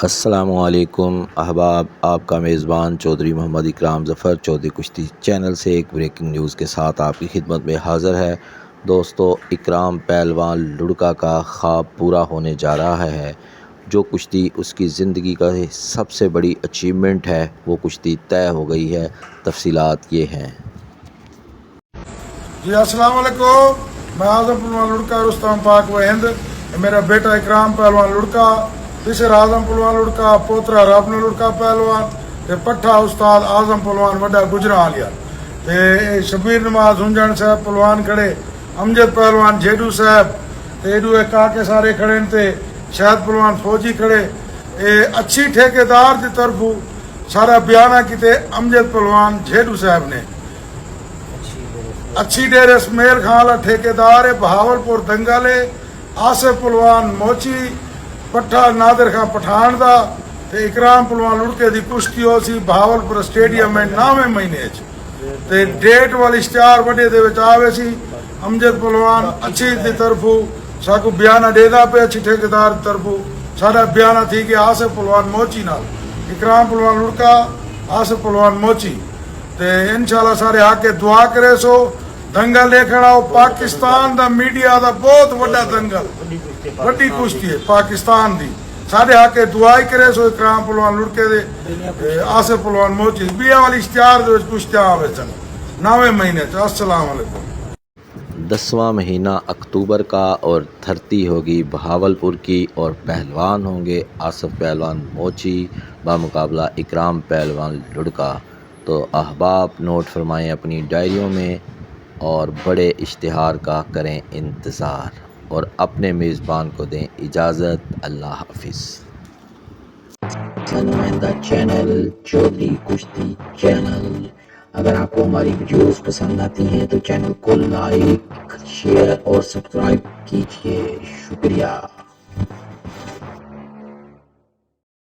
अस्सलामुअलैकुम अहबाब, आपका मेज़बान चौधरी मोहम्मद इकराम ज़फ़र चौधरी कुश्ती चैनल से एक ब्रेकिंग न्यूज़ के साथ आपकी खिदमत में हाज़िर है। दोस्तों, इकराम पहलवान लुढ़का का ख्वाब पूरा होने जा रहा है। जो कुश्ती उसकी ज़िंदगी का सबसे बड़ी अचीवमेंट है, वो कुश्ती तय हो गई है। तफसीलात ये हैं। जी अस्सलाम वालेकुम। मैं आज़म पहलवान लुढ़का रुस्तम पाक व हिंद, मेरा बेटा इकराम पहलवान लुढ़का, पिसर आज़म पहलवान लुढ़का, पोतरा रबन लुढ़का पहलवान ते पट्ठा उस्ताद आज़म पहलवान वड्डा गुजरालिया ते शबीर नमाज हुंजन साहब पहलवान खड़े, अमजद पहलवान जेडू साहब ते एडू काके सारे खड़े ते शायद पहलवान फौजी खड़े। अच्छी ठेकेदार की तरफों सारा बयाना किते अमजद पहलवान जेडू साहब ने। अच्छी डेरे स्मेल खान ठेकेदार है बहावलपुर दंगल है। आसिफ पहलवान मोची पट्ठा नादिर खां पठान दा ते इकराम पहलवान लुढ़के दी कुश्ती हो सी बहावलपुर स्टेडियम में 9वें महीने ते डेट वाली इश्तिहार वड्डे दे विच आवे सी। अमजद पहलवान अच्छी दी तरफों साकू बयाना देदा पे, अच्छी ठेकेदार दी तरफों साडा बयाना थी कि आसिफ पहलवान मोची नाल इकराम पहलवान लुढ़का आसिफ पहलवान मोची ते इंशाल्लाह सारे आके दुआ करे सो। दंगल देखना पाकिस्तान दा मीडिया दा बहुत वड्डा दंगल, वड्डी कुश्ती है पाकिस्तान दी। सारे आके दुआ ही करे सो। इकराम पहलवान लुढ़के दे आसिफ पहलवान मोची बिया वाली इश्तिहार दे कुश्तियां आवे सन 9वें महीने च। अस्सलाम वालेकुम। 10वां महीना अक्टूबर का और धरती होगी बहावलपुर की और पहलवान होंगे आसिफ पहलवान मोची बामुकाबला इकराम पहलवान लुढ़का। तो अहबाब नोट फरमाएँ अपनी डायरियों में और बड़े इश्तिहार का करें इंतज़ार और अपने मेज़बान को दें इजाज़त। अल्लाह हाफिज़। नुमाइंदा चैनल चौधरी कुश्ती चैनल। अगर आपको हमारी वीडियोस पसंद आती हैं तो चैनल को लाइक, शेयर और सब्सक्राइब कीजिए। शुक्रिया।